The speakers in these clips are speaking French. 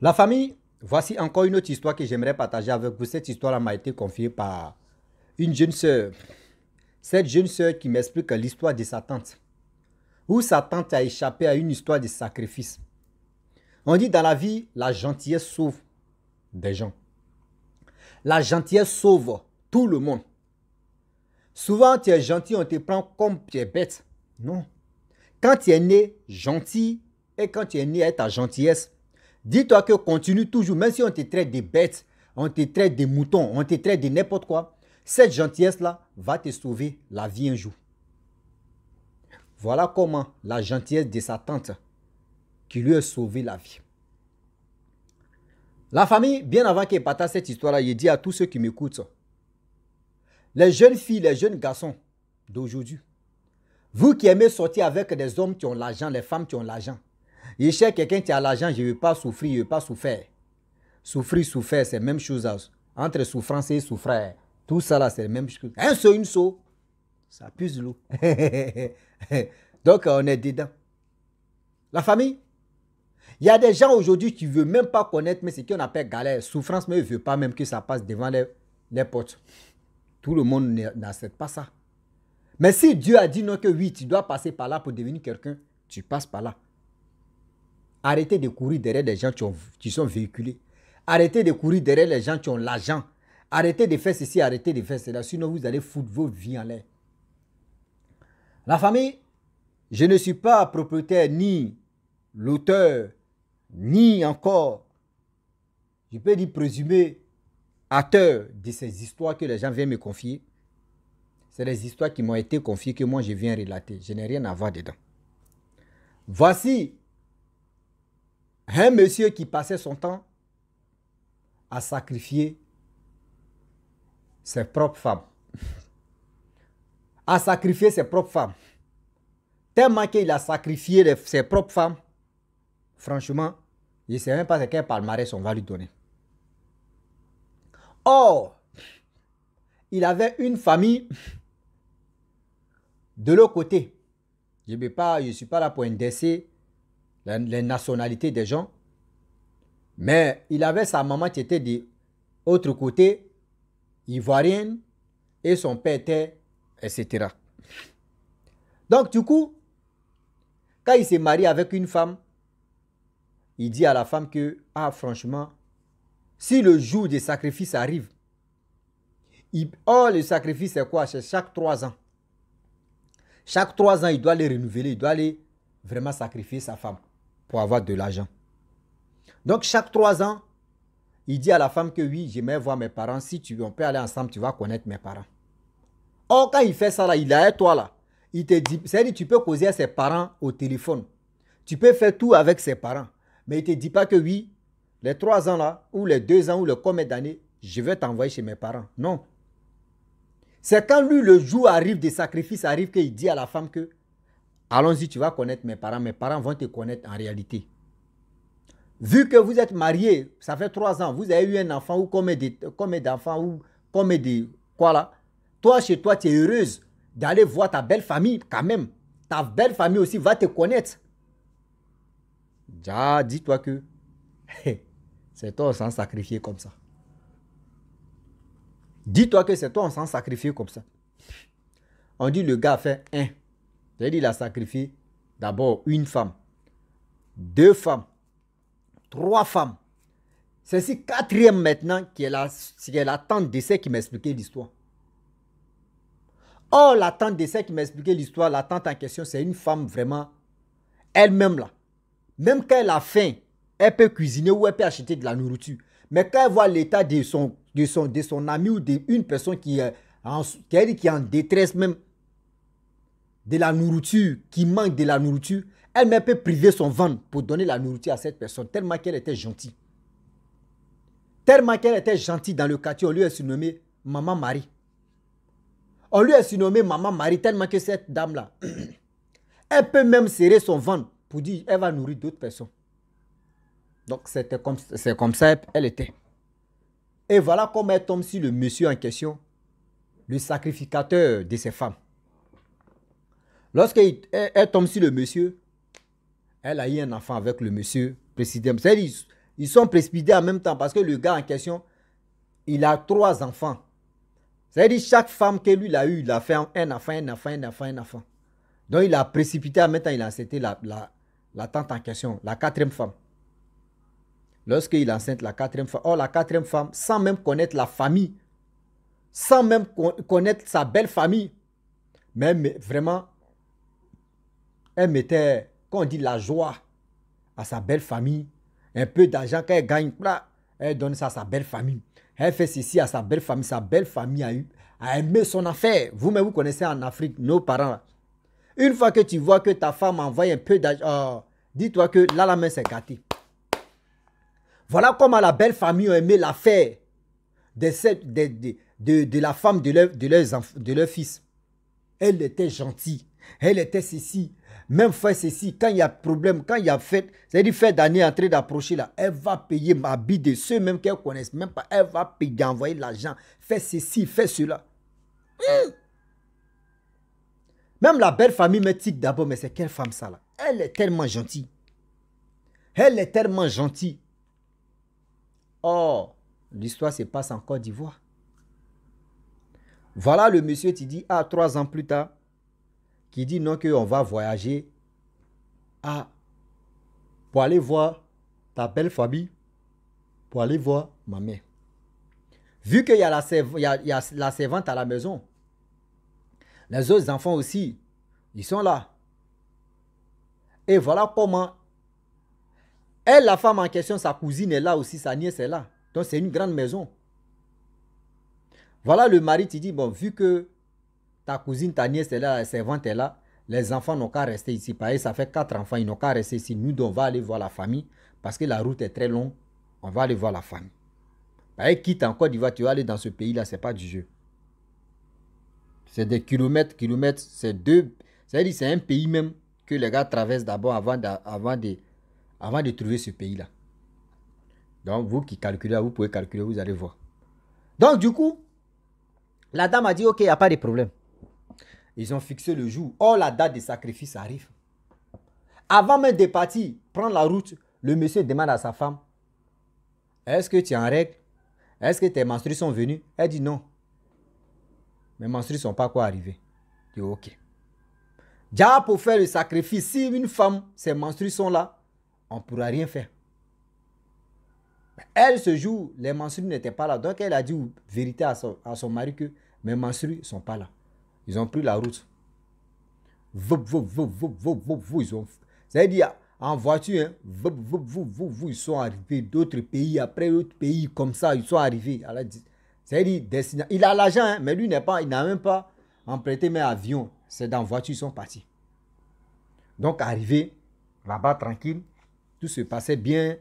La famille, voici encore une autre histoire que j'aimerais partager avec vous. Cette histoire m'a été confiée par une jeune sœur. Cette jeune sœur qui m'explique l'histoire de sa tante. Où sa tante a échappé à une histoire de sacrifice. On dit dans la vie, la gentillesse sauve des gens. La gentillesse sauve tout le monde. Souvent, tu es gentil, on te prend comme tu es bête. Non. Quand tu es né gentil et quand tu es né avec ta gentillesse, dis-toi que continue toujours, même si on te traite de bêtes, on te traite de moutons, on te traite de n'importe quoi, cette gentillesse-là va te sauver la vie un jour. Voilà comment la gentillesse de sa tante qui lui a sauvé la vie. La famille, bien avant qu'elle partage cette histoire-là, il dit à tous ceux qui m'écoutent, les jeunes filles, les jeunes garçons d'aujourd'hui, vous qui aimez sortir avec des hommes qui ont l'argent, les femmes qui ont l'argent, je cherche quelqu'un qui a l'argent, je ne veux pas souffrir, je ne veux pas souffrir. Souffrir, souffrir, c'est la même chose. Entre souffrance et souffrir, tout ça là, c'est la même chose. Un saut, une saut, ça pue l'eau. Donc, on est dedans. La famille, il y a des gens aujourd'hui qui ne veulent même pas connaître, mais c'est ce qu'on appelle galère, souffrance, mais ils ne veulent pas même que ça passe devant les portes. Tout le monde n'accepte pas ça. Mais si Dieu a dit non que oui, tu dois passer par là pour devenir quelqu'un, tu passes par là. Arrêtez de courir derrière des gens qui sont véhiculés. Arrêtez de courir derrière les gens qui ont l'argent. Arrêtez de faire ceci, arrêtez de faire cela. Sinon, vous allez foutre vos vies en l'air. La famille, je ne suis pas propriétaire ni l'auteur, ni encore, je peux dire présumé, auteur de ces histoires que les gens viennent me confier. C'est des histoires qui m'ont été confiées que moi je viens relater. Je n'ai rien à voir dedans. Voici un monsieur qui passait son temps à sacrifier ses propres femmes. À sacrifier ses propres femmes. Tellement qu'il a sacrifié ses propres femmes. Franchement, je ne sais même pas quel palmarès on va lui donner. Or, il avait une famille de l'autre côté. Je ne suis pas là pour indexer les nationalités des gens. Mais il avait sa maman qui était de l'autre côté, ivoirienne, et son père était, etc. Donc du coup, quand il s'est marié avec une femme, il dit à la femme que, ah franchement, si le jour des sacrifices arrive, le sacrifice c'est quoi? C'est chaque 3 ans. Chaque 3 ans, il doit les renouveler, il doit aller vraiment sacrifier sa femme pour avoir de l'argent. Donc chaque 3 ans, il dit à la femme que oui, j'aimerais voir mes parents. Si on peut aller ensemble, tu vas connaître mes parents. Or, quand il fait ça, là, il est avec toi là. Il te dit, c'est-à-dire tu peux causer à ses parents au téléphone. Tu peux faire tout avec ses parents. Mais il ne te dit pas que oui, les 3 ans là, ou les 2 ans, ou le combien d'années, je vais t'envoyer chez mes parents. Non. C'est quand lui, le jour arrive, des sacrifices arrivent, qu'il dit à la femme que allons-y, tu vas connaître mes parents vont te connaître en réalité. Vu que vous êtes mariés, ça fait 3 ans, vous avez eu un enfant ou combien d'enfants ou combien de quoi là. Toi, chez toi, tu es heureuse d'aller voir ta belle famille quand même. Ta belle famille aussi va te connaître. Déjà, dis-toi que c'est toi sans sacrifier comme ça. Dis-toi que c'est toi sans sacrifier comme ça. On dit le gars a fait un. C'est-à-dire il a sacrifié d'abord une femme, 2 femmes, 3 femmes. C'est si 4e maintenant qui est la tante d'essai qui m'expliquait l'histoire. Or, la tante d'essai qui m'expliquait l'histoire, la tante en question, c'est une femme vraiment elle-même là. Même quand elle a faim, elle peut cuisiner ou elle peut acheter de la nourriture. Mais quand elle voit l'état de son ami ou d'une personne qui est en détresse même de la nourriture, qui manque de la nourriture, elle-même peut priver son ventre pour donner la nourriture à cette personne, tellement qu'elle était gentille. Tellement qu'elle était gentille dans le quartier, on lui a surnommé Maman Marie. On lui a surnommé Maman Marie tellement que cette dame-là, elle peut même serrer son ventre pour dire qu'elle va nourrir d'autres personnes. Donc c'est comme ça elle était. Et voilà comment elle tombe sur le monsieur en question, le sacrificateur de ses femmes. Lorsqu'elle tombe sur le monsieur, elle a eu un enfant avec le monsieur précisément. C'est-à-dire, Ils sont précipités en même temps parce que le gars en question, il a 3 enfants. C'est-à-dire chaque femme que lui il a eu, il a fait un enfant. Donc il a précipité en même temps, il a accepté la tante en question, la 4e femme. Lorsqu'il enceinte la 4e femme, la 4e femme, sans même connaître la famille, sans même connaître sa belle famille, mais vraiment, elle mettait, quand on dit la joie à sa belle famille, un peu d'argent qu'elle gagne, elle donne ça à sa belle famille. Elle fait ceci à sa belle famille a aimé son affaire. Vous-même, vous connaissez en Afrique, nos parents. Là. Une fois que tu vois que ta femme envoie un peu d'argent, dis-toi que là, la main s'est gâtée. Voilà comment la belle famille a aimé l'affaire de la femme de leur fils. Elle était gentille. Elle était ceci. Même fait ceci. Quand il y a problème, quand il y a fête, c'est-à-dire fête d'année en train d'approcher là, elle va payer ma bille de ceux même qu'elle ne connaissent même pas. Elle va payer, envoyer l'argent. Fais ceci, fais cela. Même la belle famille me tique d'abord, mais c'est quelle femme ça là? Elle est tellement gentille. Elle est tellement gentille. Oh, l'histoire se passe en Côte d'Ivoire. Voilà le monsieur qui dit, 3 ans plus tard, qui dit non, qu'on va voyager pour aller voir ta belle famille, pour aller voir ma mère. Vu qu'il y a la servante à la maison, les autres enfants aussi, ils sont là. Et voilà comment elle, la femme en question, sa cousine est là aussi, sa nièce est là. Donc c'est une grande maison. Voilà le mari qui dit, bon, vu que ta cousine, ta nièce est là, la servante est là, les enfants n'ont qu'à rester ici. Pareil, ça fait 4 enfants, ils n'ont qu'à rester ici. Nous, on va aller voir la famille, parce que la route est très longue. On va aller voir la famille. Pareil, quitte en Côte d'Ivoire, tu vas aller dans ce pays-là, ce n'est pas du jeu. C'est des kilomètres. C'est-à-dire c'est un pays même que les gars traversent d'abord avant de trouver ce pays-là. Donc, vous qui calculez, vous pouvez calculer, vous allez voir. Donc, du coup, la dame a dit, ok, il n'y a pas de problème. Ils ont fixé le jour. Oh, la date de sacrifice arrive. Avant même de partir, prendre la route, le monsieur demande à sa femme, est-ce que tu es en règle? Est-ce que tes menstrues sont venues? Elle dit non. Mes menstrues ne sont pas quoi arrivées. Je dis ok. Déjà pour faire le sacrifice, si une femme, ses menstrues sont là, on ne pourra rien faire. Elle, ce jour, les menstrues n'étaient pas là. Donc, elle a dit vérité à son mari que mes menstrues ne sont pas là. Ils ont pris la route. Ils ont... C'est-à-dire, en voiture, ils sont arrivés d'autres pays, après d'autres pays, comme ça, ils sont arrivés. C'est-à-dire, il a l'argent, mais lui, il n'a même pas emprunté mes avions. C'est dans la voiture, ils sont partis. Donc, arrivé là-bas, tranquille, tout se passait bien.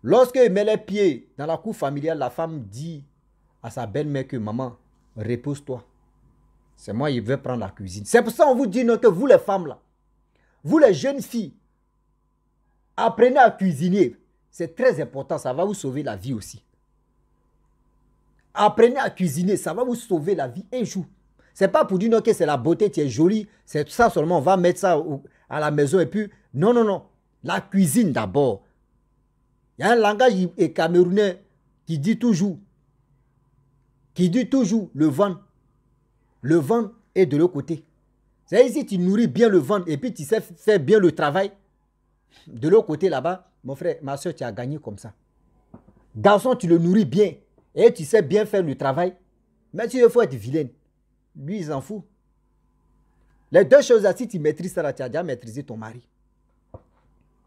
Lorsqu'il met les pieds dans la cour familiale, la femme dit à sa belle-mère que maman, repose-toi. C'est moi, il veut prendre la cuisine. C'est pour ça qu'on vous dit non, que vous les femmes là, vous les jeunes filles, apprenez à cuisiner. C'est très important, ça va vous sauver la vie aussi. Apprenez à cuisiner, ça va vous sauver la vie un jour. C'est pas pour dire non, que c'est la beauté, tu es jolie, c'est ça seulement, on va mettre ça à la maison et puis, non, non, non. La cuisine d'abord. Il y a un langage camerounais qui dit toujours le ventre. Le ventre est de l'autre côté. C'est-à-dire si tu nourris bien le ventre et puis tu sais faire bien le travail, de l'autre côté là-bas, mon frère, ma soeur, tu as gagné comme ça. Garçon, tu le nourris bien et tu sais bien faire le travail, mais tu faut être vilaine. Lui, il s'en fout. Les deux choses là, si tu maîtrises ça, là, tu as déjà maîtrisé ton mari.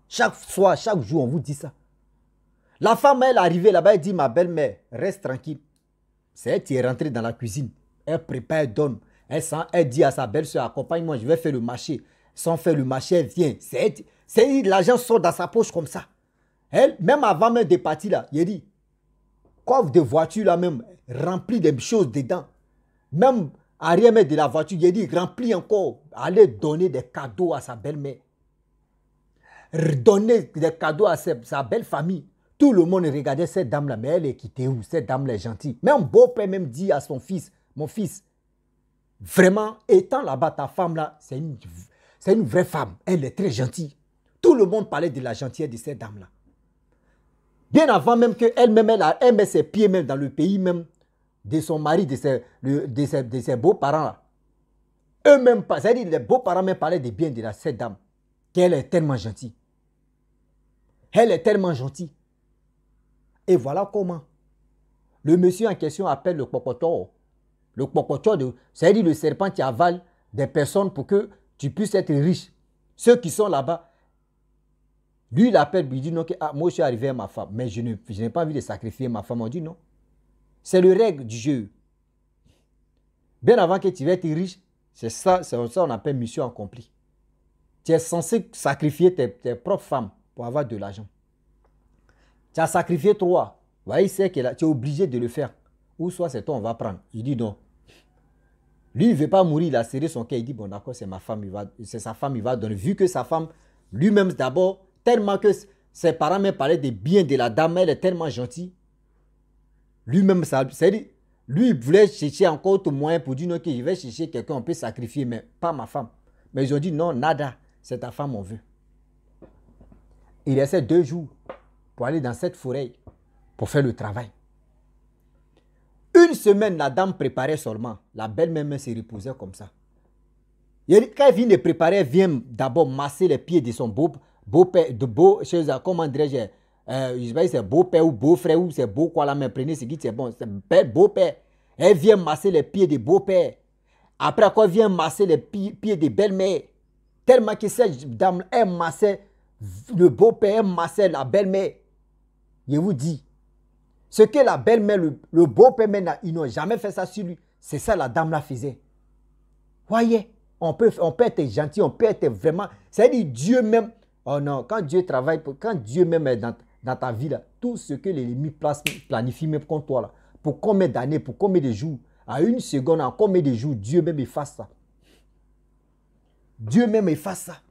Chaque soir, chaque jour, on vous dit ça. La femme, elle est arrivée là-bas, elle dit, ma belle-mère, reste tranquille. C'est elle qui est rentrée dans la cuisine. Elle prépare, elle donne. Elle dit à sa belle-soeur, accompagne-moi, je vais faire le marché. Sans faire le marché, elle vient. C'est l'argent sort dans sa poche comme ça. Elle, même avant même de partir là, il dit, coffre de voiture là même, rempli de choses dedans. Même arrière de la voiture, il dit, rempli encore. Allez donner des cadeaux à sa belle-mère. Donner des cadeaux à sa belle famille. Tout le monde regardait cette dame-là, mais elle est quittée où? Cette dame-là est gentille. Même beau-père même dit à son fils, mon fils, vraiment, étant là-bas, ta femme-là, c'est une vraie femme. Elle est très gentille. Tout le monde parlait de la gentillesse de cette dame-là. Bien avant même qu'elle-même, elle met ses pieds même dans le pays même de son mari, de ses beaux-parents. Eux-mêmes, c'est-à-dire les beaux-parents même parlaient des biens de cette dame. Qu'elle est tellement gentille. Elle est tellement gentille. Et voilà comment le monsieur en question appelle le cocotor. Le cocotor, c'est-à-dire le serpent qui avale des personnes pour que tu puisses être riche. Ceux qui sont là-bas, lui, il appelle, il dit non, que, moi je suis arrivé à ma femme, mais je n'ai pas envie de sacrifier ma femme. On dit non. C'est le règle du jeu. Bien avant que tu vas être riche, c'est ça on appelle mission accomplie. Tu es censé sacrifier tes propres femmes pour avoir de l'argent. Tu as sacrifié 3. Il sait que là, tu es obligé de le faire. Ou soit c'est toi, on va prendre. Il dit non. Lui, il ne veut pas mourir, il a serré son cœur. Il dit bon, d'accord, c'est ma femme, c'est sa femme, il va donner. Vu que sa femme, lui-même d'abord, tellement que ses parents me parlaient des biens de la dame, elle est tellement gentille. Lui-même, c'est-à-dire, lui, il voulait chercher encore autre moyen pour dire non, que je vais chercher quelqu'un, on peut sacrifier, mais pas ma femme. Mais ils ont dit non, nada, c'est ta femme, on veut. Il restait 2 jours pour aller dans cette forêt pour faire le travail. Une semaine, la dame préparait seulement. La belle-mère se reposait comme ça. Et quand elle vient de préparer, elle vient d'abord masser les pieds de son beau-père, comment dirais-je, je sais pas si c'est beau-père ou beau-frère ou c'est beau quoi là, mais prenez ce qui c'est bon, c'est beau-père. Elle vient masser les pieds de beau-père. Après, quand elle vient masser les pieds de belle-mère, tellement que cette dame, elle massait le beau-père, elle massait la belle-mère. Je vous dis, ce que la belle-mère, le beau-père, ils n'ont jamais fait ça sur lui. C'est ça la dame la faisait. Voyez, on peut être gentil, on peut être vraiment... C'est-à-dire Dieu même... Oh non, quand Dieu travaille, quand Dieu même est dans ta vie, là, tout ce que l'ennemi planifie même contre toi, là, pour combien d'années, pour combien de jours, à une seconde, en combien de jours, Dieu même efface ça. Dieu même efface ça.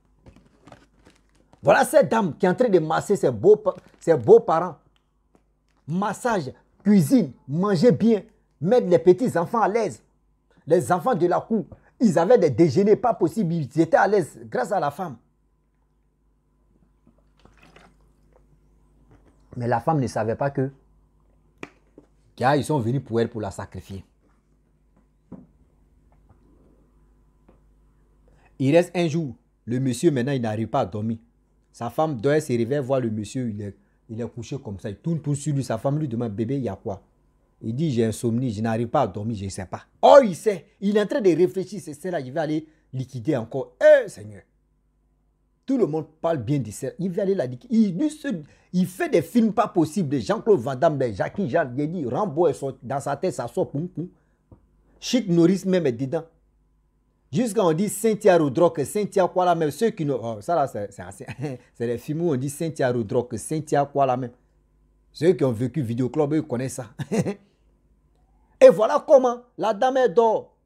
Voilà cette dame qui est en train de masser ses beaux-parents. Massage, cuisine, manger bien, mettre les petits enfants à l'aise. Les enfants de la cour, ils avaient des déjeuners pas possibles, ils étaient à l'aise grâce à la femme. Mais la femme ne savait pas que car ils sont venus pour elle pour la sacrifier. Il reste un jour, le monsieur maintenant il n'arrive pas à dormir. Sa femme doit se réveiller voir le monsieur, il est couché comme ça, il tourne tout sur lui. Sa femme lui demande, bébé, il y a quoi? Il dit, j'ai insomnie, je n'arrive pas à dormir, je ne sais pas. Oh, il sait, il est en train de réfléchir, c'est celle-là, il va aller liquider encore. Seigneur. Tout le monde parle bien de ça. Il va aller la liquider. Il fait des films pas possibles de Jean-Claude Van Damme, de Jackie Jean. Il dit, Rambo, dans sa tête, ça sort, poum, poum. Chic Norris même est dedans. Jusqu'à on dit Cynthia Roudrock, Cynthia quoi là même. Ceux qui ne... Oh, ça là, c'est les films où on dit Cynthia Roudrock, Cynthia quoi là même. Ceux qui ont vécu Vidéoclub, eux connaissent ça. Et voilà comment la dame elle dort.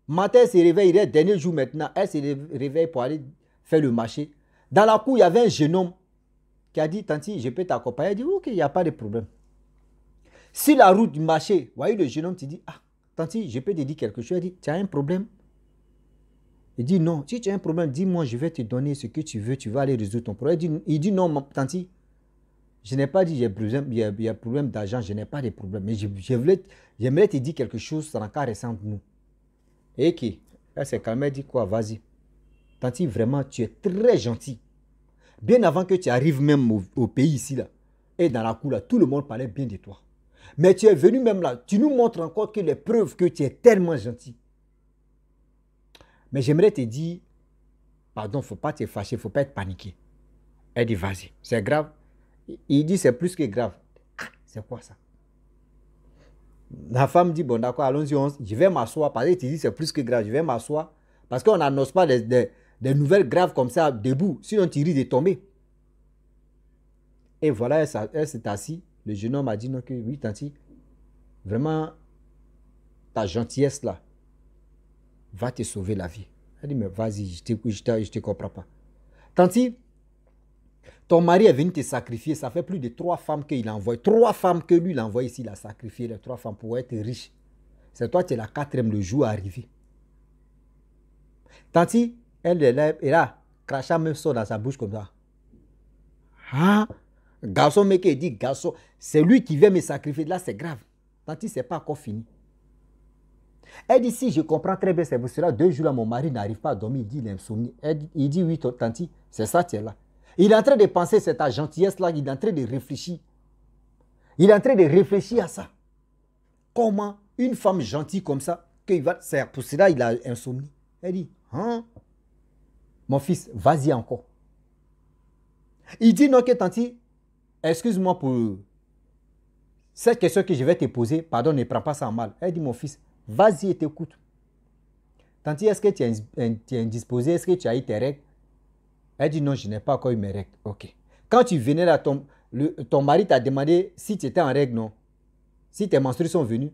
Matin, elle se réveille, il est dernier jour maintenant. Elle se réveille pour aller faire le marché. Dans la cour, il y avait un jeune homme qui a dit, Tanti, je peux t'accompagner. Elle dit, ok, il n'y a pas de problème. Si la route du marché, voyez le jeune homme, tu dis, ah, Tanti, je peux te dire quelque chose. Elle dit, tu as un problème? Il dit, non, si tu as un problème, dis-moi, je vais te donner ce que tu veux, tu vas aller résoudre ton problème. Il dit non, Tanti, je n'ai pas dit il y a problème d'argent, je n'ai pas de problème. Mais j'aimerais te dire quelque chose, ça n'a qu'à rester entre nous. Et qui? Elle s'est calmée, elle dit quoi? Vas-y. Tanti, vraiment, tu es très gentil. Bien avant que tu arrives même au pays ici, là, et dans la cour, là, tout le monde parlait bien de toi. Mais tu es venu même là, tu nous montres encore que les preuves que tu es tellement gentil. Mais j'aimerais te dire, pardon, il ne faut pas te fâcher, il ne faut pas être paniqué. Elle dit, vas-y, c'est grave. Il dit, c'est plus que grave. Ah, c'est quoi ça? La femme dit, bon d'accord, allons-y, je vais m'asseoir. Parce que tu dis, c'est plus que grave, je vais m'asseoir. Parce qu'on n'annonce pas des nouvelles graves comme ça debout, sinon tu risques de tomber. Et voilà, elle s'est assise. Le jeune homme a dit, non, que oui, Tanti, vraiment, ta gentillesse là, va te sauver la vie. Elle dit, mais vas-y, je te comprends pas. Tanti, ton mari est venu te sacrifier. Ça fait plus de 3 femmes qu'il a envoyé. 3 femmes que lui, il a envoyé ici. Il a sacrifié les 3 femmes pour être riche. C'est toi, tu es la 4e, le jour arrivé. Tanti, elle est là, et là, crachat même sort dans sa bouche comme ça. Ah, Garçon, mec, il dit garçon, c'est lui qui vient me sacrifier. Là, c'est grave. Tanti, c'est pas encore fini. Elle dit, si je comprends très bien, c'est pour cela, 2 jours là, mon mari n'arrive pas à dormir, il dit l'insomnie. Il dit, oui, tanti, c'est ça, tu es là. Il est en train de penser cette gentillesse-là, il est en train de réfléchir. Il est en train de réfléchir à ça. Comment une femme gentille comme ça, c'est pour cela il a insomnie. Elle dit, hein? Mon fils, vas-y encore. Il dit, non, que tanti, excuse-moi pour cette question que je vais te poser, pardon, ne prends pas ça en mal. Elle dit, mon fils, vas-y et t'écoute. Tanti, est-ce que tu es indisposé? Est-ce que tu as eu tes règles? Elle dit, non, je n'ai pas encore eu mes règles. Ok. Quand tu venais là, ton mari t'a demandé si tu étais en règle, non? Si tes menstrues sont venues?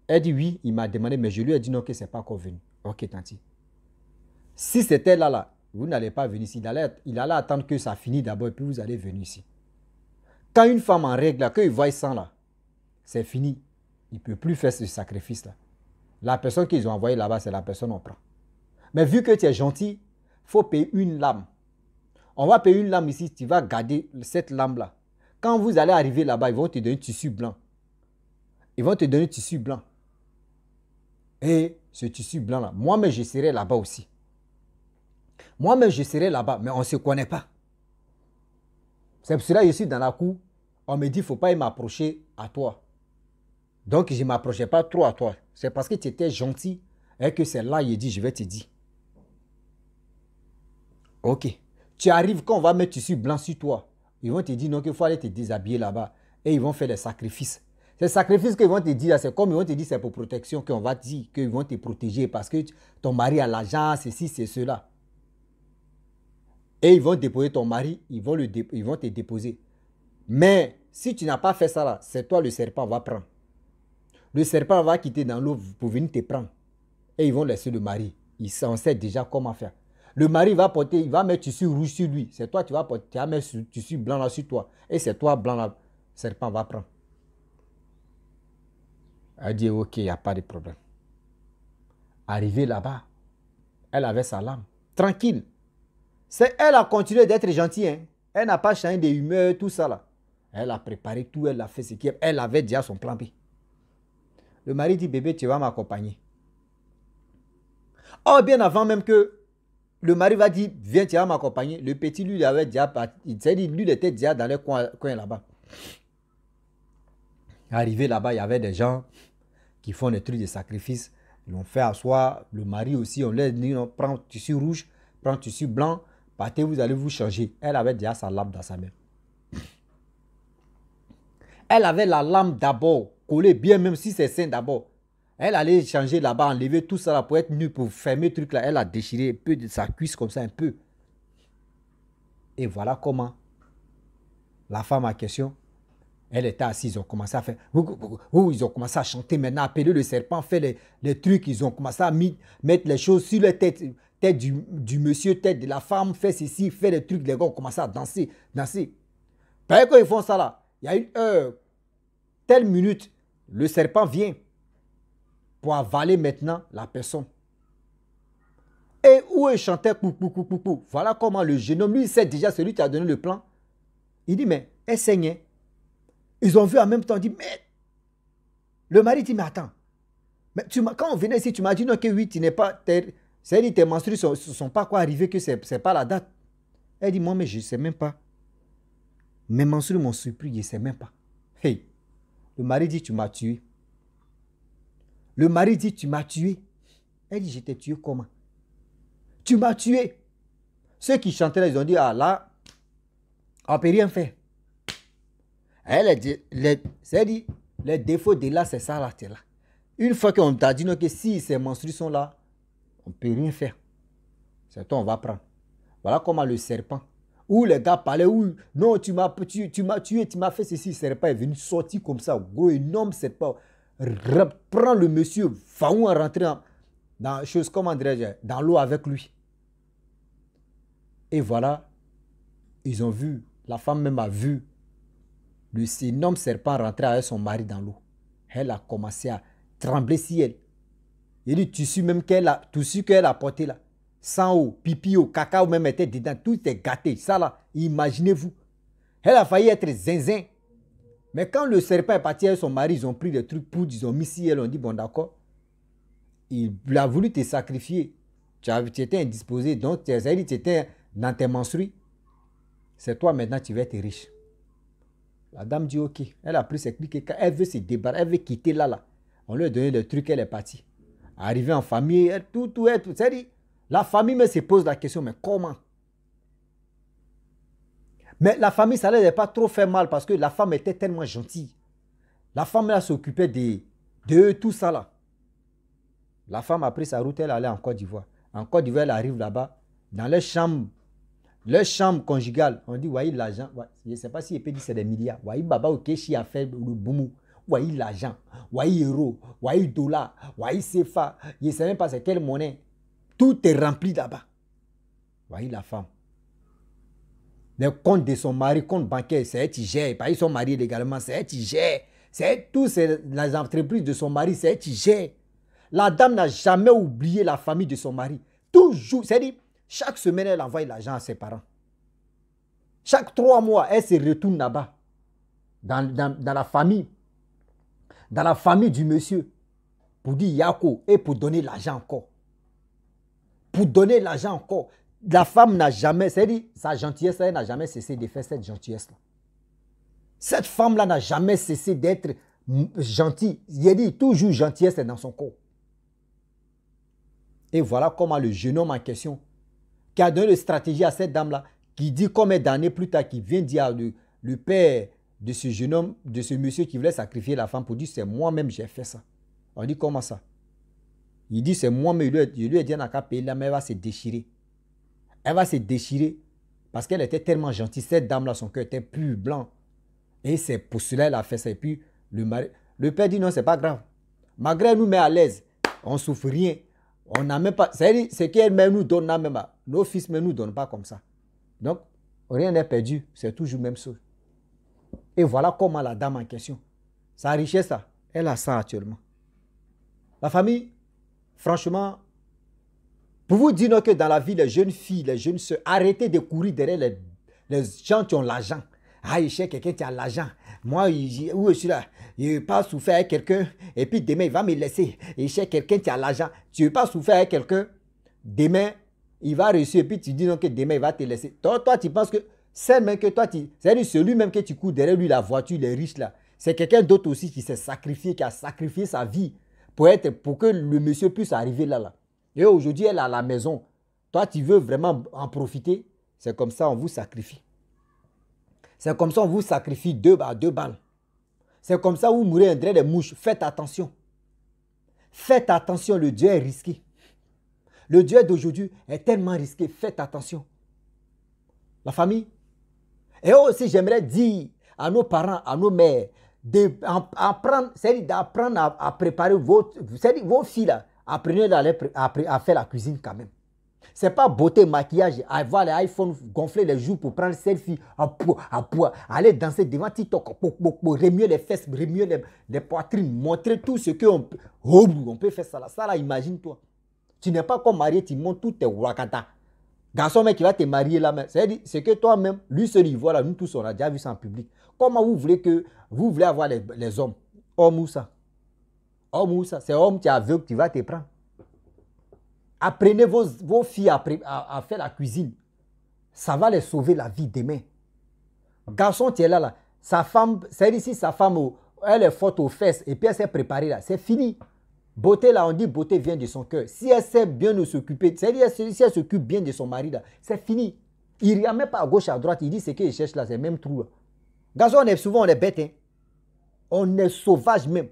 Elle dit, oui, il m'a demandé, mais je lui ai dit non, que ce n'est pas encore venu. Ok, tanti. Si c'était là, vous n'allez pas venir ici. Il allait attendre que ça finisse d'abord et puis vous allez venir ici. Quand une femme en règle, là, qu'il voit ça là, c'est fini. Il ne peut plus faire ce sacrifice-là. La personne qu'ils ont envoyée là-bas, c'est la personne qu'on prend. Mais vu que tu es gentil, il faut payer une lame. On va payer une lame ici, tu vas garder cette lame-là. Quand vous allez arriver là-bas, ils vont te donner un tissu blanc. Ils vont te donner un tissu blanc. Et ce tissu blanc-là, moi-même, je serai là-bas aussi. Moi-même, je serai là-bas, mais on ne se connaît pas. C'est pour cela que je suis dans la cour. On me dit, il ne faut pas m'approcher à toi. Donc, je ne m'approchais pas trop à toi. C'est parce que tu étais gentil et que c'est là, il dit, je vais te dire. Ok. Tu arrives, quand on va mettre tissu blanc sur toi, ils vont te dire, non, qu'il faut aller te déshabiller là-bas. Et ils vont faire les sacrifices. Ces sacrifices qu'ils vont te dire, c'est comme ils vont te dire, c'est pour protection, qu'on va te dire qu'ils vont te protéger parce que ton mari a l'argent, ceci, c'est cela. Et ils vont déposer ton mari, ils vont te déposer. Mais si tu n'as pas fait ça là, c'est toi le serpent va prendre. Le serpent va quitter dans l'eau pour venir te prendre. Et ils vont laisser le mari. On sait déjà comment faire. Le mari va porter, il va mettre tissu rouge sur lui. C'est toi, tu vas mettre tissu blanc là sur toi. Et c'est toi, blanc là, le serpent va prendre. Elle dit, ok, il n'y a pas de problème. Arrivée là-bas, elle avait sa lame. Tranquille. Elle a continué d'être gentille. Hein. Elle n'a pas changé d'humeur, tout ça là. Elle a préparé tout, elle a fait ce qu'elle elle avait déjà son plan B. Le mari dit, bébé, tu vas m'accompagner. Oh, bien avant même que le mari va dire, viens, tu vas m'accompagner. Le petit, lui, il avait déjà lui, il était déjà dans le coin là-bas. Arrivé là-bas, il y avait des gens qui font des trucs de sacrifice. Ils l'ont fait asseoir. Le mari aussi, on leur dit, prends tissu rouge, prends tissu blanc, partez, vous allez vous changer. Elle avait déjà sa lame dans sa main. Elle avait la lame d'abord, collée bien, même si c'est sain d'abord. Elle allait changer là-bas, enlever tout ça là pour être nue, pour fermer le truc là. Elle a déchiré un peu de sa cuisse comme ça, un peu. Et voilà comment la femme en question, elle était assise, ils ont commencé à faire, ils ont commencé à chanter maintenant, appeler le serpent, faire les trucs, ils ont commencé à mettre les choses sur la tête du monsieur, tête de la femme, faire ceci, faire les trucs, les gars ont commencé à danser. Pendant qu'ils font ça là, il y a une heure, telle minute, le serpent vient pour avaler maintenant la personne. Et où il chantait, voilà comment le jeune homme, lui, il sait déjà celui qui a donné le plan. Il dit, mais elle saignait. Ils ont vu en même temps, dit, mais le mari dit, mais attends, mais quand on venait ici, tu m'as dit non, que oui, tu n'es pas, c'est-à-dire tes menstrues ne sont pas quoi arriver, que ce n'est pas la date. Elle dit, moi, mais je ne sais même pas. Mes menstrues m'ont surpris, je ne sais même pas. Hey, le mari dit, tu m'as tué. Le mari dit, tu m'as tué. Elle dit, je t'ai tué comment? Tu m'as tué. Ceux qui chantaient là, ils ont dit, ah là, on ne peut rien faire. Elle dit, les défauts de là, c'est ça là, c'est là. Une fois qu'on t'a dit non, que si ces menstrues sont là, on ne peut rien faire. C'est toi, on va prendre. Voilà comment le serpent, où les gars parlaient, où non, tu m'as tué, tu m'as fait ceci. Le serpent est venu sortir comme ça, gros, énorme serpent. Prends le monsieur, va où rentrer dans chose, comment dirais-je, dans l'eau avec lui. Et voilà, ils ont vu, la femme même a vu le énorme serpent rentrer avec son mari dans l'eau. Elle a commencé à trembler si elle. Il dit, tissu même qu'elle a porté là, sang, pipi, cacao même était dedans, tout est gâté. Ça là, imaginez-vous. Elle a failli être zinzin. Mais quand le serpent est parti avec son mari, ils ont pris des trucs pour, ils ont mis si elle, on dit, bon d'accord. Il a voulu te sacrifier. Tu étais indisposé, donc tu étais dans tes menstrues. C'est toi maintenant, tu vas être riche. La dame dit ok. Elle a pris ses clics. Elle veut se débarrasser, elle veut quitter là. On lui a donné le truc, elle est partie. Arrivée en famille, elle, tout. C'est-à-dire, la famille me se pose la question, mais comment? Mais la famille, ça ne leur a pas trop fait mal parce que la femme était tellement gentille. La femme, là, s'occupait de tout ça, là. La femme a pris sa route, elle allait en Côte d'Ivoire. En Côte d'Ivoire, elle arrive là-bas, dans leur chambre conjugale. On dit, voyez l'argent. Je ne sais pas si il peut dire c'est des milliards. Voyez, Baba Okechi a fait le boumou. Voyez l'argent. Voyez euro. Voyez dollar. Voyez CFA. Je ne sais même pas c'est quelle monnaie. Tout est rempli là-bas. Voyez la femme. Les comptes de son mari, compte bancaire, c'est elle qui gère. Ils sont mariés légalement, c'est elle qui gère. C'est tous les entreprises de son mari, c'est elle qui gère. La dame n'a jamais oublié la famille de son mari. Toujours, c'est-à-dire, chaque semaine, elle envoie l'argent à ses parents. Chaque 3 mois, elle se retourne là-bas, dans la famille. Dans la famille du monsieur, pour dire Yako, et pour donner l'argent encore. Pour donner l'argent encore. La femme n'a jamais, c'est-à-dire, sa gentillesse, elle n'a jamais cessé de faire cette gentillesse-là. Cette femme-là n'a jamais cessé d'être gentille. Il a dit toujours gentillesse dans son corps. Et voilà comment le jeune homme en question, qui a donné une stratégie à cette dame-là, qui dit combien d'années plus tard, qui vient dire le père de ce jeune homme, de ce monsieur qui voulait sacrifier la femme pour dire c'est moi-même j'ai fait ça. On dit comment ça? Il dit c'est moi-même, je lui ai dit on n'a qu'à payer là, mais elle va se déchirer. Elle va se déchirer parce qu'elle était tellement gentille. Cette dame-là, son cœur était plus blanc. Et c'est pour cela qu'elle a fait ça. Et puis le père dit non, c'est pas grave. Malgré elle nous met à l'aise, on ne souffre rien. On n'a même pas. C'est ce qu'elle nous donne, même pas. Nos fils ne nous donnent pas comme ça. Donc, rien n'est perdu. C'est toujours la même chose. Et voilà comment la dame en question, sa richesse, là, elle a ça actuellement. La famille, franchement, pour vous dire que dans la vie, les jeunes filles, les jeunes soeurs, arrêtez de courir derrière les gens qui ont l'argent. Ah, il cherche quelqu'un qui a l'argent. Moi, où je suis là, je ne veux pas souffrir avec quelqu'un et puis demain, il va me laisser. Il cherche quelqu'un qui a l'argent. Tu ne veux pas souffrir avec quelqu'un, demain, il va réussir et puis tu dis non que demain, il va te laisser. Toi, tu penses que c'est même que toi, c'est celui-même que tu cours derrière lui, la voiture, les riches là. C'est quelqu'un d'autre aussi qui s'est sacrifié, qui a sacrifié sa vie pour que le monsieur puisse arriver là. Et aujourd'hui, elle est à la maison. Toi, tu veux vraiment en profiter. C'est comme ça, on vous sacrifie. C'est comme ça, on vous sacrifie 2 balles. C'est comme ça, vous mourrez entre les mouches. Faites attention. Faites attention, le Dieu est risqué. Le Dieu d'aujourd'hui est tellement risqué. Faites attention. La famille. Et aussi, j'aimerais dire à nos parents, à nos mères, d'apprendre à préparer vos filles là. Apprenez à faire la cuisine quand même. Ce n'est pas beauté, maquillage, avoir les iPhones, gonfler les joues pour prendre selfie, aller danser devant TikTok, remuer les fesses, remuer les poitrines, montrer tout ce qu'on peut. Oh, on peut faire ça là. Ça là, imagine-toi. Tu n'es pas comme marié, tu montes tous tes wakata. Garçon mec qui va te marier là, c'est que toi-même, lui seul il voit là, nous tous on a déjà vu ça en public. Comment vous voulez avoir les hommes? Homme ou ça? Homme ou ça? C'est homme qui est aveugle qui va te prendre. Apprenez vos filles à faire la cuisine. Ça va les sauver la vie demain. Garçon, tu es là. Sa femme, c'est ici sa femme, elle est forte aux fesses et puis elle s'est préparée là. C'est fini. Beauté là, on dit beauté vient de son cœur. Si elle sait bien de s'occuper, c'est-à-dire si elle s'occupe bien de son mari là, c'est fini. Il ne regarde même pas à gauche, à droite. Il dit ce qu'il cherche là, c'est le même trou là. Garçon, on est bête. Hein? On est sauvage même.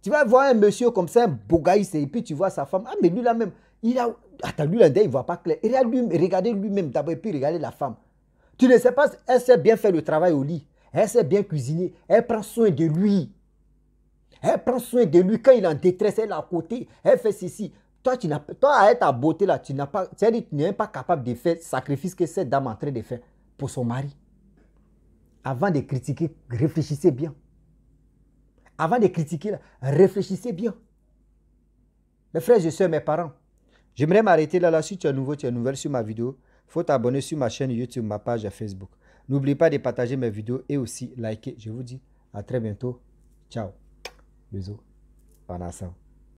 Tu vas voir un monsieur comme ça, un bogaïs, et puis tu vois sa femme. Ah, mais lui là même, attends, lui là, il ne voit pas clair. Regardez lui-même d'abord, et puis regardez la femme. Tu ne sais pas, elle sait bien faire le travail au lit. Elle sait bien cuisiner. Elle prend soin de lui. Elle prend soin de lui. Quand il est en détresse, elle est à côté. Elle fait ceci. Toi, avec ta beauté là, tu n'es même pas capable de faire le sacrifice que cette dame est en train de faire pour son mari. Avant de critiquer, réfléchissez bien. Avant de critiquer, réfléchissez bien. Mes frères et soeurs, mes parents, j'aimerais m'arrêter là. Si tu es nouveau, tu es nouvelle sur ma vidéo, il faut t'abonner sur ma chaîne YouTube, ma page Facebook. N'oubliez pas de partager mes vidéos et aussi liker. Je vous dis à très bientôt. Ciao. Bisous. En ensemble.